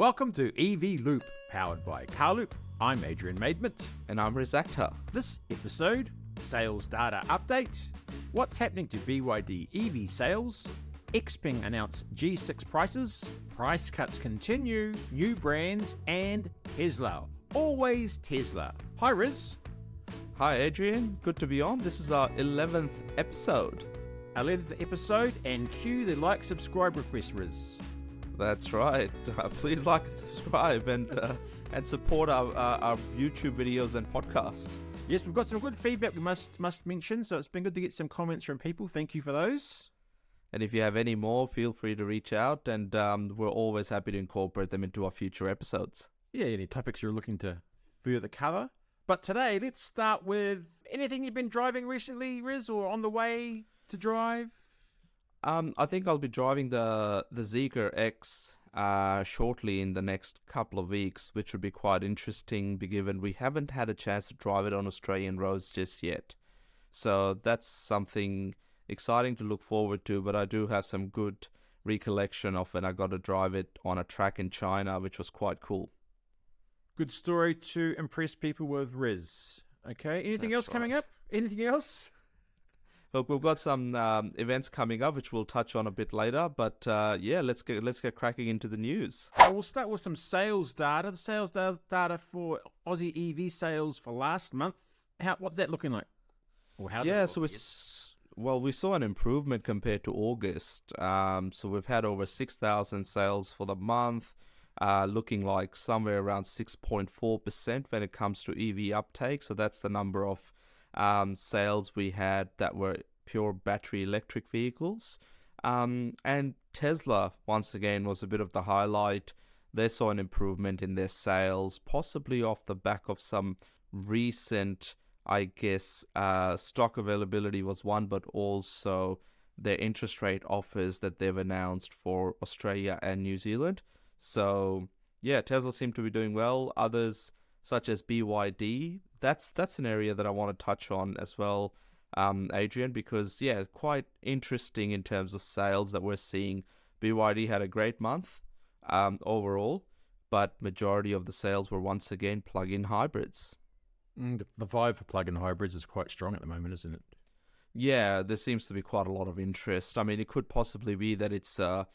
Welcome to EV Loop, powered by Carloop. I'm Adrian Maidment. And I'm Riz Akhtar. This episode, sales data update, what's happening to BYD EV sales, Xpeng announced G6 prices, price cuts continue, new brands, and Tesla. Always Tesla. Hi Riz. Hi Adrian, good to be on. This is our 11th episode. 11th episode, and cue the like, subscribe request, Riz. That's right. Please like and subscribe and support our YouTube videos and podcast. Yes, we've got some good feedback we must mention, so it's been good to get some comments from people. Thank you for those. And if you have any more, feel free to reach out, and we're always happy to incorporate them into our future episodes. Yeah, any topics you're looking to further cover. But today, let's start with anything you've been driving recently, Riz, or on the way to drive? I think I'll be driving the Zeekr X shortly in the next couple of weeks, which would be quite interesting, given we haven't had a chance to drive it on Australian roads just yet. So that's something exciting to look forward to, but I do have some good recollection of when I got to drive it on a track in China, which was quite cool. Good story to impress people with, Riz. Okay, anything else coming up? Anything else? Look, we've got some events coming up, which we'll touch on a bit later. But yeah, let's get cracking into the news. We'll start with some sales data. The sales data for Aussie EV sales for last month. What's that looking like? We saw an improvement compared to August. So we've had over 6,000 sales for the month, looking like somewhere around 6.4% when it comes to EV uptake. So that's the number of sales we had that were pure battery electric vehicles. And Tesla, once again, was a bit of the highlight. They saw an improvement in their sales, possibly off the back of some recent, stock availability was one, but also their interest rate offers that they've announced for Australia and New Zealand. So, yeah, Tesla seemed to be doing well. Others, such as BYD, that's an area that I want to touch on as well, Adrian, because, yeah, quite interesting in terms of sales that we're seeing. BYD had a great month overall, but majority of the sales were once again plug-in hybrids. The vibe for plug-in hybrids is quite strong at the moment, isn't it? Yeah, there seems to be quite a lot of interest. I mean, it could possibly be that it's, the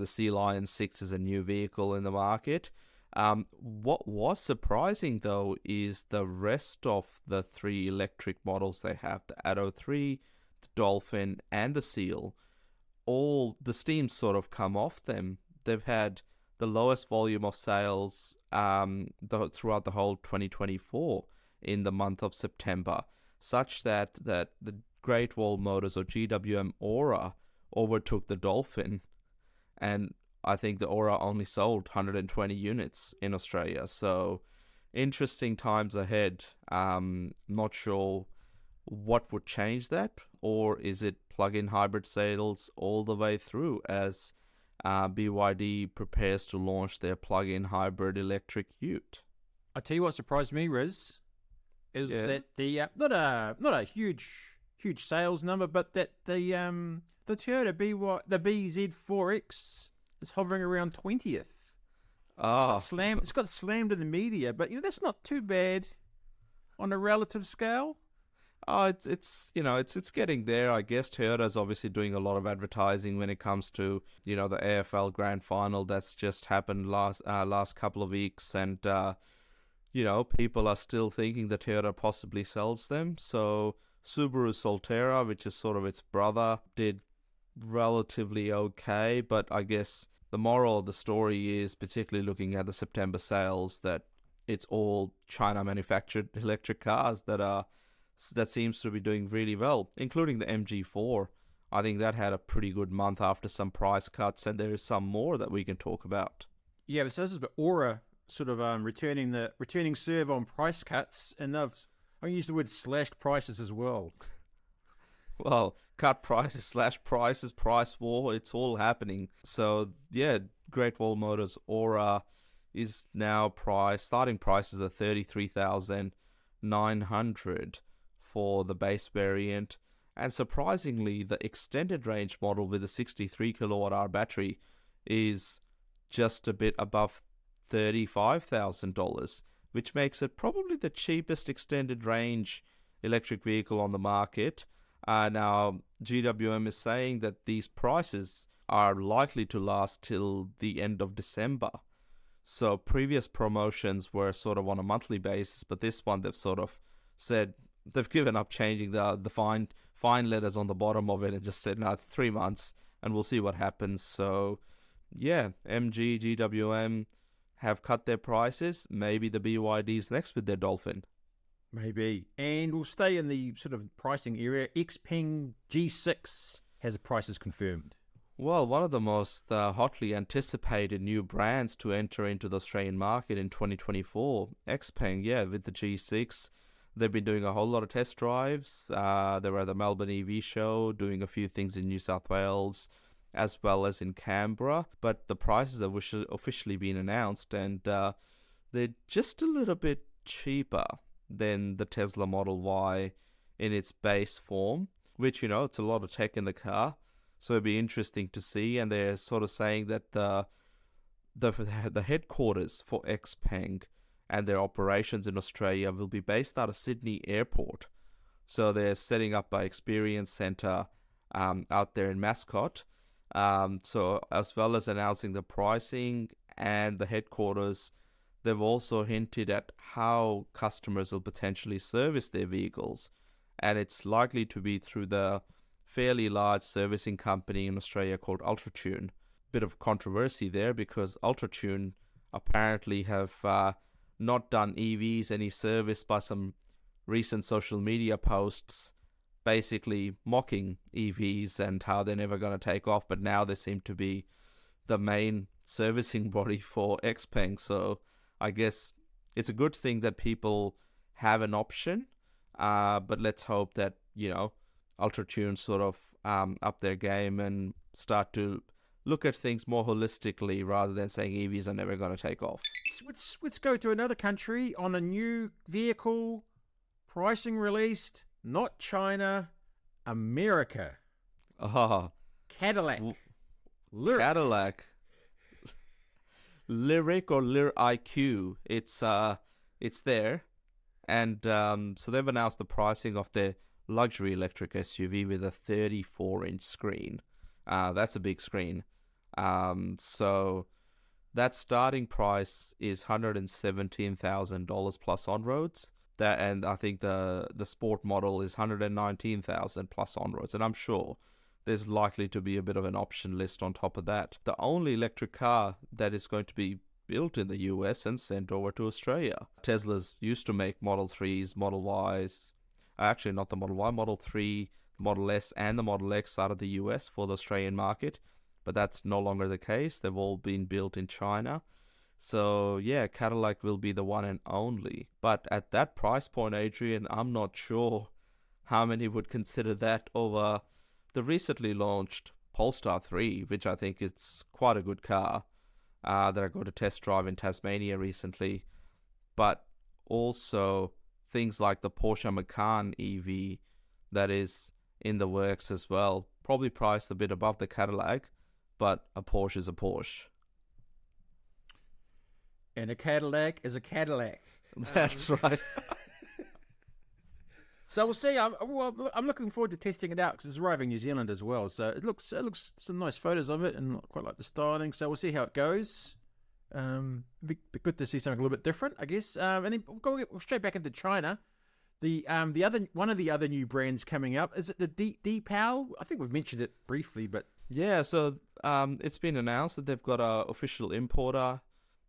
Sea Lion 6 is a new vehicle in the market. What was surprising, though, is the rest of the three electric models they have, the Atto 3, the Dolphin, and the Seal. All the steam sort of come off them. They've had the lowest volume of sales throughout the whole 2024 in the month of September, such that the Great Wall Motors, or GWM Aura, overtook the Dolphin, and I think the Aura only sold 120 units in Australia. So interesting times ahead. Not sure what would change that, or is it plug-in hybrid sales all the way through as BYD prepares to launch their plug-in hybrid electric ute? I tell you what surprised me, Riz, is that the not a huge sales number, but that the Toyota the BZ4X is hovering around 20th. It's got slammed in the media, but that's not too bad on a relative scale. Oh, it's getting there, I guess. Toyota's obviously doing a lot of advertising when it comes to the AFL Grand Final that's just happened last couple of weeks, and people are still thinking that Toyota possibly sells them. So Subaru Solterra, which is sort of its brother, did relatively okay, but I guess the moral of the story is, particularly looking at the September sales, that it's all China manufactured electric cars that seems to be doing really well, including the MG4. I think that had a pretty good month after some price cuts, and there is some more that we can talk about. Yeah, but so this is Aura sort of returning serve on price cuts, and I use the word slashed prices as well. Well, cut prices, slash prices, price war, it's all happening. So, yeah, Great Wall Motors Aura is now starting prices at $33,900 for the base variant. And surprisingly, the extended range model with a 63 kilowatt hour battery is just a bit above $35,000, which makes it probably the cheapest extended range electric vehicle on the market. Now, GWM is saying that these prices are likely to last till the end of December. So previous promotions were sort of on a monthly basis, but this one they've sort of said they've given up changing the fine letters on the bottom of it and just said, no, it's 3 months and we'll see what happens. So yeah, MG, GWM have cut their prices. Maybe the BYD's next with their Dolphin. Maybe. And we'll stay in the sort of pricing area. Xpeng G6 has prices confirmed. Well, one of the most hotly anticipated new brands to enter into the Australian market in 2024, Xpeng, yeah, with the G6. They've been doing a whole lot of test drives. They were at the Melbourne EV show, doing a few things in New South Wales, as well as in Canberra. But the prices have officially been announced, and they're just a little bit cheaper than the Tesla Model Y in its base form, which, you know, it's a lot of tech in the car. So it'd be interesting to see. And they're sort of saying that the headquarters for Xpeng and their operations in Australia will be based out of Sydney Airport. So they're setting up an experience centre out there in Mascot. So as well as announcing the pricing and the headquarters, they've also hinted at how customers will potentially service their vehicles. And it's likely to be through the fairly large servicing company in Australia called Ultratune. Bit of controversy there because Ultratune apparently have not done EVs any service by some recent social media posts basically mocking EVs and how they're never going to take off, but now they seem to be the main servicing body for Xpeng. So I guess it's a good thing that people have an option, but let's hope that, you know, Ultratune sort of up their game and start to look at things more holistically rather than saying EVs are never going to take off. Let's go to another country on a new vehicle pricing released. Not China, America. Cadillac. Lyriq. Cadillac. Lyriq or Lyriq. It's there. And so they've announced the pricing of their luxury electric SUV with a 34-inch screen. That's a big screen. So that starting price is $117,000 plus on-roads. And I think the sport model is $119,000 plus on-roads. And I'm sure there's likely to be a bit of an option list on top of that. The only electric car that is going to be built in the US and sent over to Australia. Tesla's used to make Model 3s, Model Ys, actually not the Model Y, Model 3, Model S and the Model X out of the US for the Australian market, but that's no longer the case. They've all been built in China. So yeah, Cadillac will be the one and only. But at that price point, Adrian, I'm not sure how many would consider that over the recently launched Polestar 3, which I think is quite a good car that I got to test drive in Tasmania recently. But also things like the Porsche Macan EV that is in the works as well. Probably priced a bit above the Cadillac, but a Porsche is a Porsche. And a Cadillac is a Cadillac. That's right. So we'll see. I'm looking forward to testing it out because it's arriving in New Zealand as well. So it looks some nice photos of it and quite like the styling. So we'll see how it goes. Be good to see something a little bit different, I guess. And then we'll go straight back into China. One of the other new brands coming up, is it the Deepal? I think we've mentioned it briefly, but yeah. So it's been announced that they've got an official importer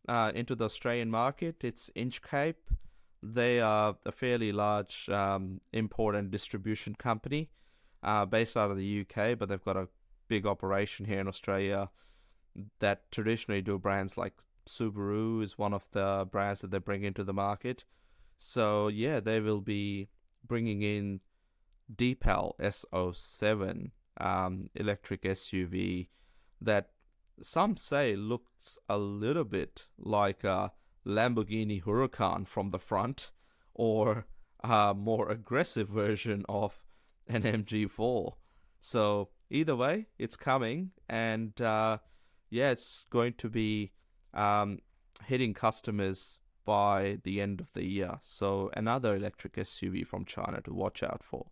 into the Australian market. It's Inchcape. They are a fairly large import and distribution company based out of the UK, but they've got a big operation here in Australia that traditionally do brands like Subaru is one of the brands that they bring into the market. So yeah, they will be bringing in Deepal S07 electric SUV that some say looks a little bit like a Lamborghini Huracan from the front, or a more aggressive version of an MG4. So either way, it's coming, and yeah, it's going to be hitting customers by the end of the year. So another electric SUV from China to watch out for.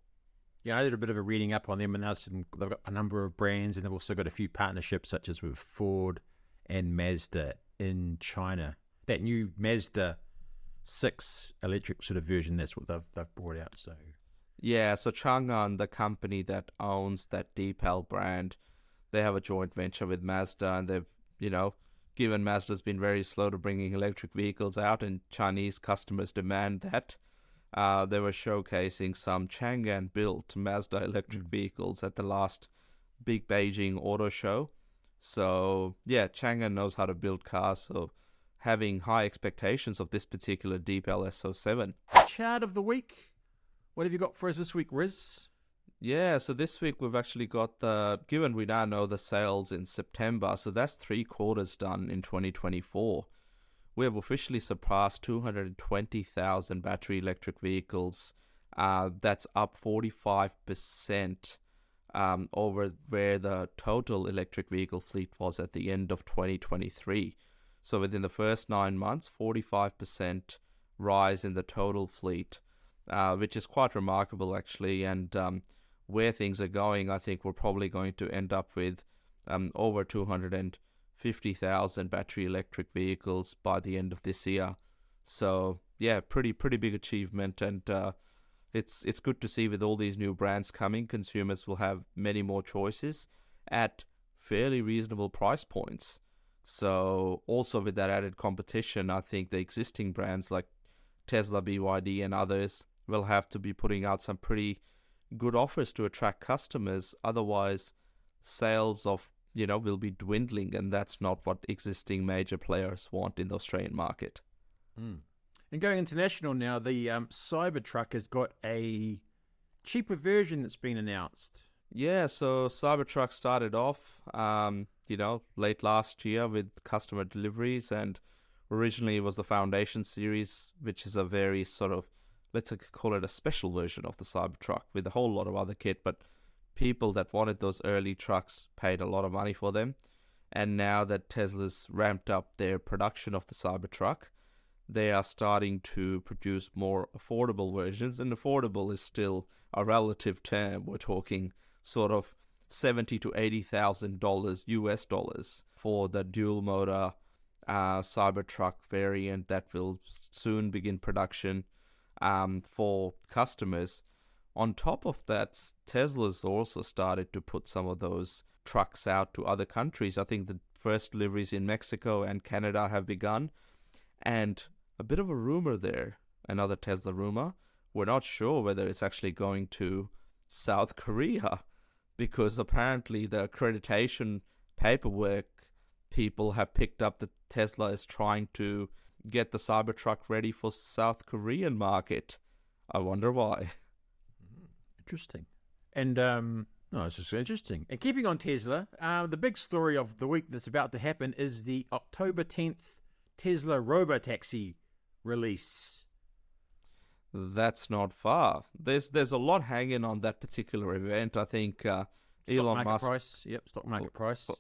Yeah, I did a bit of a reading up on them, and they've got a number of brands, and they've also got a few partnerships, such as with Ford and Mazda in China. That new Mazda 6 electric sort of version, that's what they've brought out. So yeah, so Chang'an, the company that owns that Deepal brand, they have a joint venture with Mazda, and they've, given Mazda's been very slow to bringing electric vehicles out, and Chinese customers demand that. They were showcasing some Chang'an-built Mazda electric vehicles at the last big Beijing auto show. So, yeah, Chang'an knows how to build cars, so having high expectations of this particular Deepal S07. Chart of the week. What have you got for us this week, Riz? Yeah, so this week we've actually got given we now know the sales in September, so that's 3 quarters done in 2024. We have officially surpassed 220,000 battery electric vehicles. That's up 45% over where the total electric vehicle fleet was at the end of 2023. So within the first 9 months, 45% rise in the total fleet, which is quite remarkable actually. And where things are going, I think we're probably going to end up with over 250,000 battery electric vehicles by the end of this year. So yeah, pretty big achievement, and it's good to see with all these new brands coming, consumers will have many more choices at fairly reasonable price points. So also with that added competition, I think the existing brands like Tesla, BYD and others will have to be putting out some pretty good offers to attract customers. Otherwise, sales of will be dwindling, and that's not what existing major players want in the Australian market. And going international now, the Cybertruck has got a cheaper version that's been announced. Yeah, so Cybertruck started off, late last year with customer deliveries, and originally it was the Foundation series, which is a very sort of, let's call it a special version of the Cybertruck with a whole lot of other kit, but people that wanted those early trucks paid a lot of money for them. And now that Tesla's ramped up their production of the Cybertruck, they are starting to produce more affordable versions. And affordable is still a relative term. We're talking sort of $70,000 to $80,000 US dollars for the dual motor Cybertruck variant that will soon begin production for customers. On top of that, Tesla's also started to put some of those trucks out to other countries. I think the first deliveries in Mexico and Canada have begun. And a bit of a rumor there, another Tesla rumor, we're not sure whether it's actually going to South Korea, because apparently the accreditation paperwork people have picked up that Tesla is trying to get the Cybertruck ready for South Korean market. I wonder why. Interesting. And it's just interesting. And keeping on Tesla, the big story of the week that's about to happen is the October 10th Tesla Robotaxi release. That's not far. There's a lot hanging on that particular event. I think Elon Musk. Price. Yep, stock market price.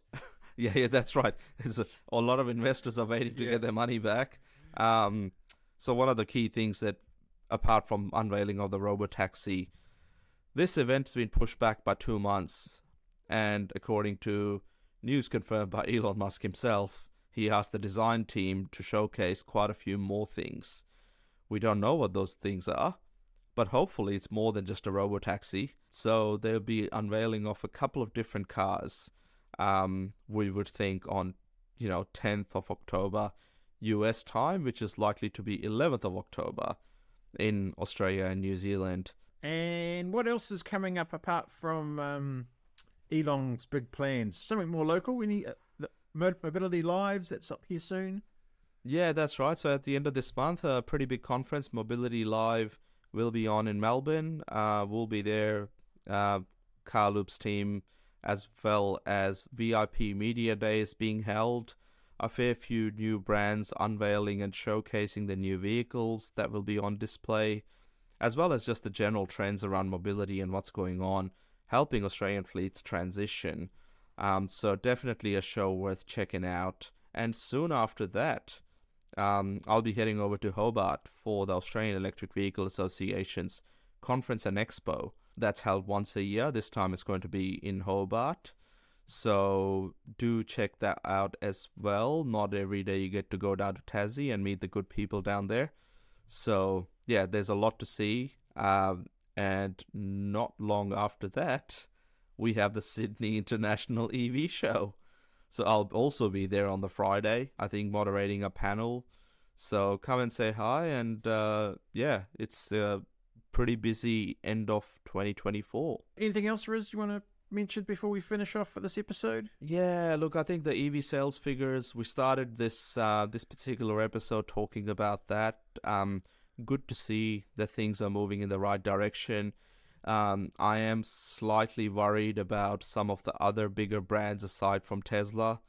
Yeah, that's right. There's a lot of investors are waiting to get their money back. So one of the key things that, apart from unveiling of the Robotaxi, this event's been pushed back by 2 months. And according to news confirmed by Elon Musk himself, he asked the design team to showcase quite a few more things. We don't know what those things are, but hopefully it's more than just a Robotaxi. So there'll be unveiling of a couple of different cars. We would think on, 10th of October US time, which is likely to be 11th of October in Australia and New Zealand. And what else is coming up apart from Elon's big plans? Something more local? We need the Mobility Lives, that's up here soon. Yeah, that's right. So at the end of this month, a pretty big conference, Mobility Live, will be on in Melbourne. We'll be there, Carloop's team, as well as VIP Media Days being held. A fair few new brands unveiling and showcasing the new vehicles that will be on display, as well as just the general trends around mobility and what's going on, helping Australian fleets transition. So definitely a show worth checking out. And soon after that, I'll be heading over to Hobart for the Australian Electric Vehicle Association's conference and expo. That's held once a year. This time it's going to be in Hobart. So do check that out as well. Not every day you get to go down to Tassie and meet the good people down there. So yeah, there's a lot to see. And not long after that, we have the Sydney International EV Show. So I'll also be there on the Friday, I think, moderating a panel. So come and say hi. And yeah, it's a pretty busy end of 2024. Anything else, Riz, you want to mention before we finish off for this episode? Yeah, look, I think the EV sales figures, we started this particular episode talking about that. Good to see that things are moving in the right direction. I am slightly worried about some of the other bigger brands aside from Tesla.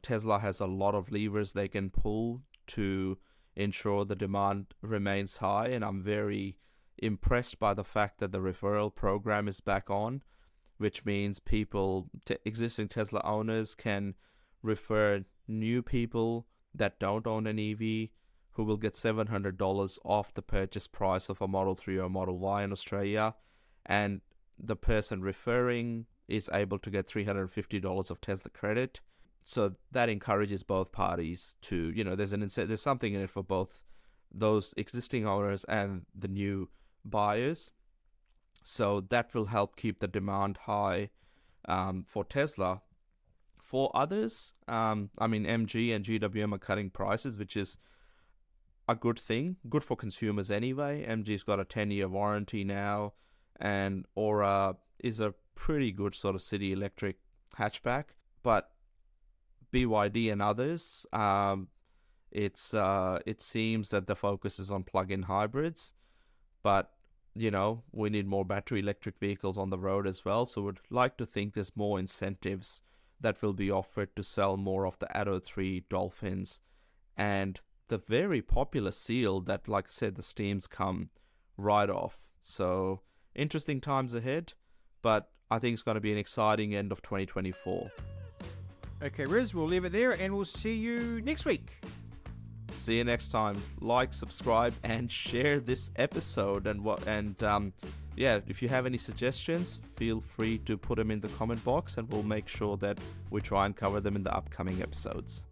Tesla has a lot of levers they can pull to ensure the demand remains high, and I'm very impressed by the fact that the referral program is back on, which means existing Tesla owners can refer new people that don't own an EV, who will get $700 off the purchase price of a Model 3 or Model Y in Australia, and the person referring is able to get $350 of Tesla credit. So that encourages both parties to, there's something in it for both those existing owners and the new buyers. So that will help keep the demand high for Tesla. For others, MG and GWM are cutting prices, which is a good thing, good for consumers anyway. MG's got a 10-year warranty now, and Aura is a pretty good sort of city electric hatchback. But BYD and others, it seems that the focus is on plug-in hybrids, but we need more battery electric vehicles on the road as well. So we'd like to think there's more incentives that will be offered to sell more of the Atto 3 Dolphins and the very popular Seal that, like I said, the steams come right off. So interesting times ahead, but I think it's going to be an exciting end of 2024. Okay, Riz, we'll leave it there and we'll see you next week. See you next time. Like, subscribe, and share this episode. If you have any suggestions, feel free to put them in the comment box, and we'll make sure that we try and cover them in the upcoming episodes.